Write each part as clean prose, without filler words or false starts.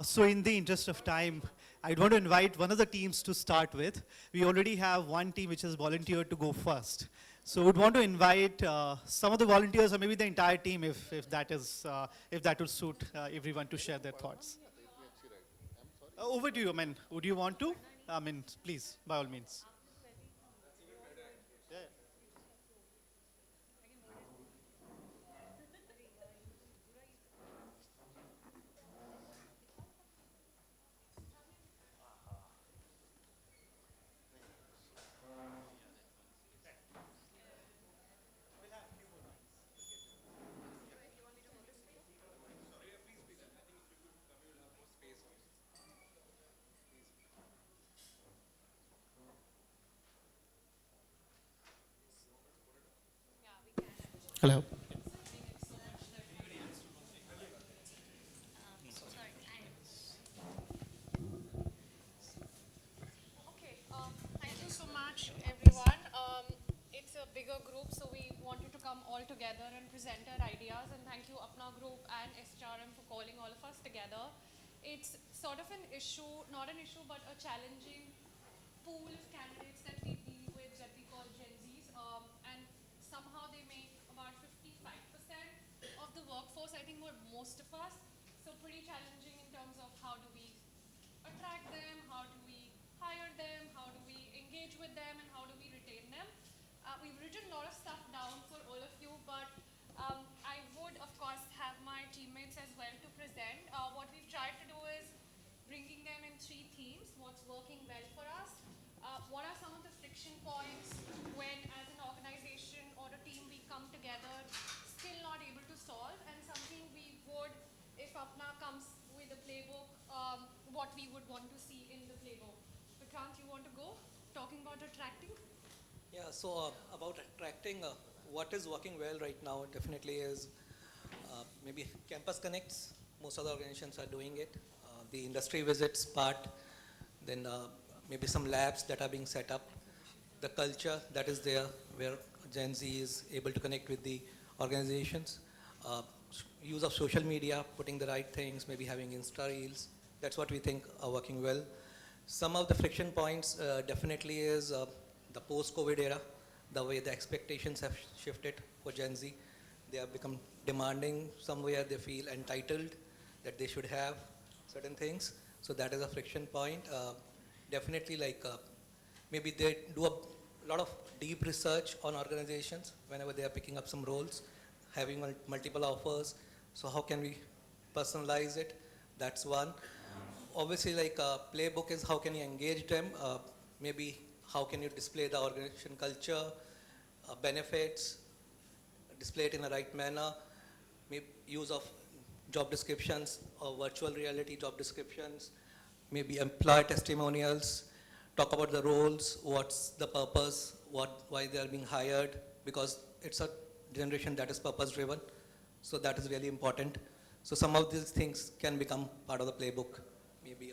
So in the interest of time, I'd want to invite one of the teams to start with. We already have one team which has volunteered to go first. So we'd want to invite some of the volunteers or maybe the entire team if that would suit everyone to share their thoughts. Over to you, I mean, would you want to? I mean, please, by all means. Hello. Okay, thank you so much, everyone. It's a bigger group, so we wanted to come all together and present our ideas. And thank you, Apna Group and SHRM, for calling all of us together. It's sort of an issue, not an issue, but a challenging pool of candidates that we deal with that we call Gen Zs. And somehow they make about 55% of the workforce, I think, for most of us. So pretty challenging in terms of how do we attract them, how do we hire them, how do we engage with them, and how do we retain them. We've written a lot of stuff down for all of you, but I would, of course, have my teammates as well to present. What we've tried to do is bringing them in three themes: what's working well for us, what are some of the friction points when, as an organization or a team, we come together still not able to solve, and something we would, if Apna comes with a playbook, what we would want to see in the playbook. Vikrant, you want to go? Talking about attracting? Yeah, so about attracting, what is working well right now definitely is maybe campus connects. Most of the organizations are doing it. The industry visits part, then maybe some labs that are being set up. The culture that is there where Gen Z is able to connect with the organizations. Use of social media, putting the right things, maybe having Insta Reels. That's what we think are working well. Some of the friction points definitely is the post-COVID era, the way the expectations have shifted for Gen Z. They have become demanding somewhere, they feel entitled that they should have certain things. So that is a friction point. Definitely maybe they do a lot of deep research on organizations whenever they are picking up some roles, having multiple offers. So how can we personalize it? That's one. Obviously, playbook is how can you engage them? Maybe how can you display the organization culture, benefits, display it in the right manner, maybe use of job descriptions or virtual reality job descriptions, maybe employee testimonials, talk about the roles, what's the purpose, why they are being hired, because it's a generation that is purpose driven. So that is really important. So some of these things can become part of the playbook. Maybe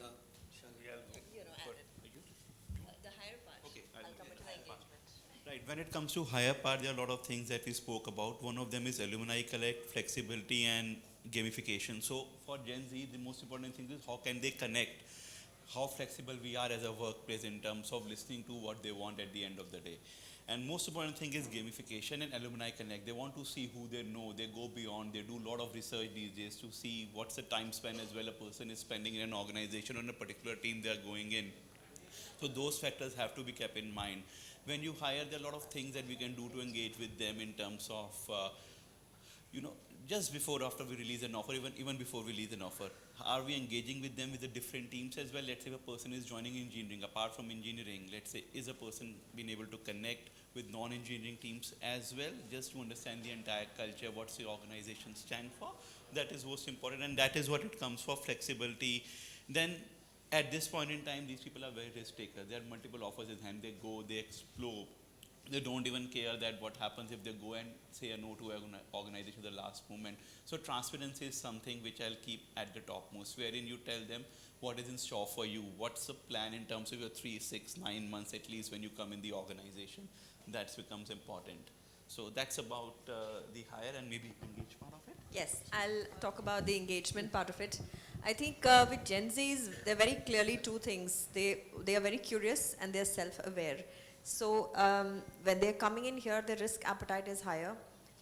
The higher part. Okay, I'll come into the engagement. right. When it comes to higher part, there are a lot of things that we spoke about. One of them is alumni collect, flexibility, and gamification. So for Gen Z, the most important thing is how can they connect, how flexible we are as a workplace in terms of listening to what they want at the end of the day. And most important thing is gamification and alumni connect. They want to see who they know. They go beyond. They do a lot of research these days to see what's the time span as well a person is spending in an organization or in a particular team they are going in. So those factors have to be kept in mind. When you hire, there are a lot of things that we can do to engage with them in terms of, you know, just before, after we release an offer, even before we release an offer, are we engaging with them with the different teams as well? Let's say if a person is joining engineering, apart from engineering, let's say, is a person being able to connect with non-engineering teams as well, just to understand the entire culture, what's the organization stand for? That is most important, and that is what it comes for, flexibility. Then at this point in time, these people are very risk takers. There are multiple offers in hand. They go, they explore. They don't even care that what happens if they go and say a no to an organization at the last moment. So transparency is something which I'll keep at the topmost, wherein you tell them what is in store for you, what's the plan in terms of your 3, 6, 9 months at least when you come in the organization. That becomes important. So that's about the hire and maybe engage part of it. Yes, I'll talk about the engagement part of it. I think with Gen Zs, they're very clearly two things. They are very curious and they're self-aware. So when they're coming in here, their risk appetite is higher.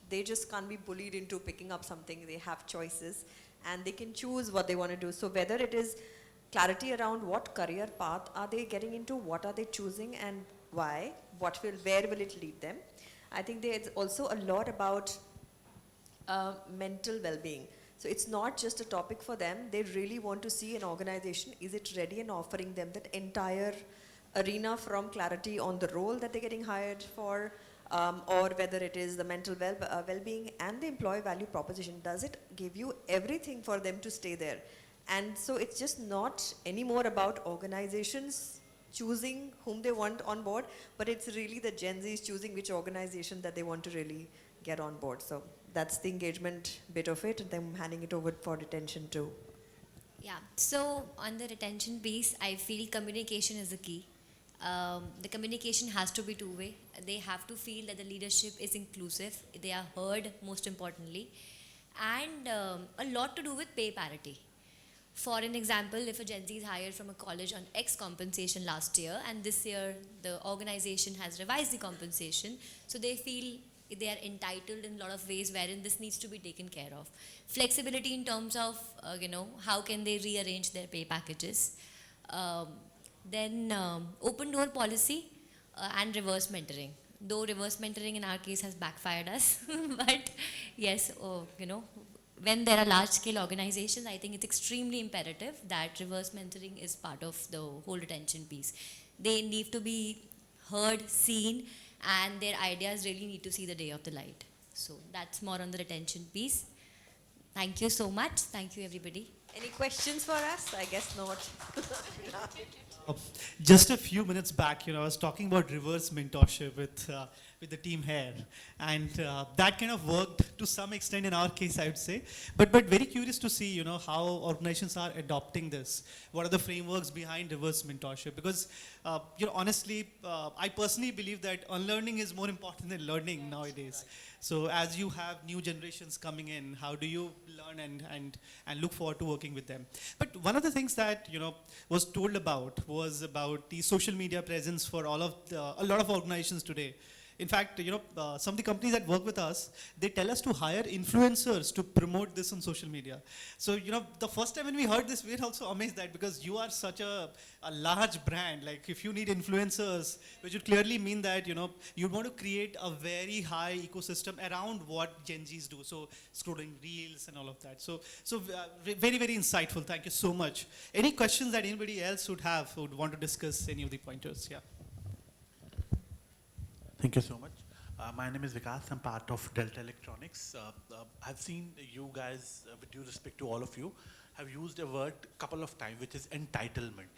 They just can't be bullied into picking up something. They have choices and they can choose what they want to do. So whether it is clarity around what career path are they getting into, what are they choosing and why, where will it lead them. I think there's also a lot about mental well-being. So it's not just a topic for them. They really want to see an organization, is it ready and offering them that entire arena from clarity on the role that they're getting hired for, or whether it is the mental well-being and the employee value proposition. Does it give you everything for them to stay there? And so it's just not anymore about organizations choosing whom they want on board, but it's really the Gen Zs choosing which organization that they want to really get on board. So that's the engagement bit of it, and then I'm handing it over for retention too. Yeah, so on the retention piece, I feel communication is the key. The communication has to be two-way. They have to feel that the leadership is inclusive, they are heard most importantly, and a lot to do with pay parity. For an example, if a Gen Z is hired from a college on X compensation last year and this year the organization has revised the compensation, so they feel they are entitled in a lot of ways wherein this needs to be taken care of. Flexibility in terms of, how can they rearrange their pay packages. Then open door policy and reverse mentoring. Though reverse mentoring in our case has backfired us, but yes, when there are large scale organizations, I think it's extremely imperative that reverse mentoring is part of the whole retention piece. They need to be heard, seen, and their ideas really need to see the day of the light. So that's more on the retention piece. Thank you so much. Thank you, everybody. Any questions for us? I guess not. Just a few minutes back, I was talking about reverse mentorship with the team here, and that kind of worked to some extent in our case, I would say. But very curious to see, how organizations are adopting this. What are the frameworks behind reverse mentorship? Because, honestly, I personally believe that unlearning is more important than learning nowadays. So as you have new generations coming in, how do you learn and look forward to working with them? But one of the things that was told about was about the social media presence for a lot of organizations today. In fact, some of the companies that work with us, they tell us to hire influencers to promote this on social media. So, the first time when we heard this, we were also amazed that because you are such a large brand, like if you need influencers, which would clearly mean that, you want to create a very high ecosystem around what Gen Zs do. So, scrolling reels and all of that. So very, very insightful. Thank you so much. Any questions that anybody else would want to discuss any of the pointers? Yeah. Thank you so much. My name is Vikas. I'm part of Delta Electronics. I've seen you guys, with due respect to all of you, have used a word a couple of times, which is entitlement.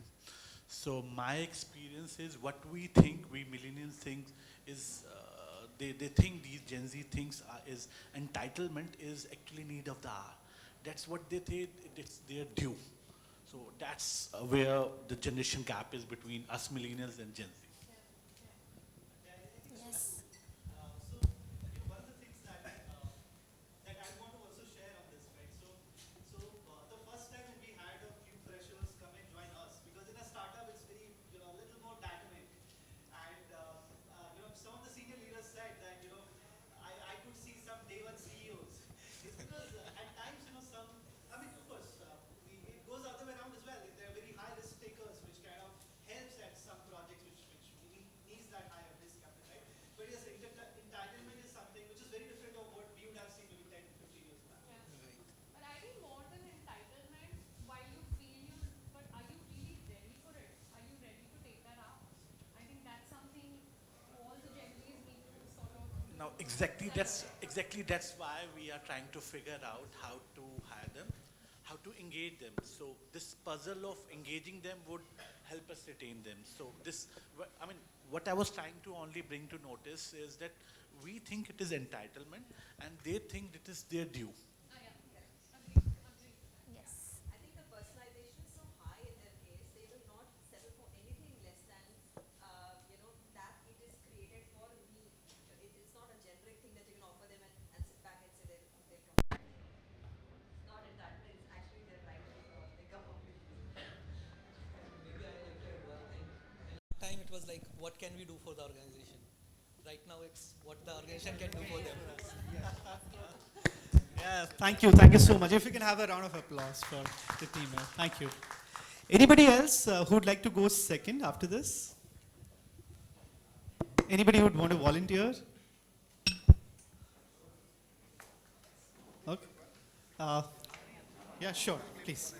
So my experience is what we millennials think is, they think these Gen Z things is entitlement is actually need of the hour. That's what they think, it's their due. So that's where the generation gap is between us millennials and Gen Z. Yes. One of the things that I want to also share on this, right? So the first time when we had a few freshers come and join us, because in a startup it's very, a little more dynamic, and some of the senior leaders said that I could see some day one CEOs. It's because at times of course it goes the other way around as well. They're very high risk takers, which kind of helps at some projects which needs that higher risk appetite. But yes, entitlement is something which is very different from what we would have seen maybe 10, 15 years back. Yeah. But I think more than entitlement, while you feel but are you really ready for it? Are you ready to take that up? I think that's something all the Gen Zs need to sort of. Now, exactly that's why we are trying to figure out how to hire them, how to engage them. So this puzzle of engaging them would help us retain them. So what I was trying to only bring to notice is that we think it is entitlement and they think it is their due. Yes. I think the personalization is so high in their case, they will not settle for anything less than, that it is created for me. It's not a generic thing that you can offer them and sit back and say they'll come. It's not entitlement, it's actually their right to was like, what can we do for the organization? Right now, it's what the organization can do for them. Yeah, thank you so much. If you can have a round of applause for the team. Thank you. Anybody else who'd like to go second after this? Anybody who'd want to volunteer? Okay. Yeah, sure, please.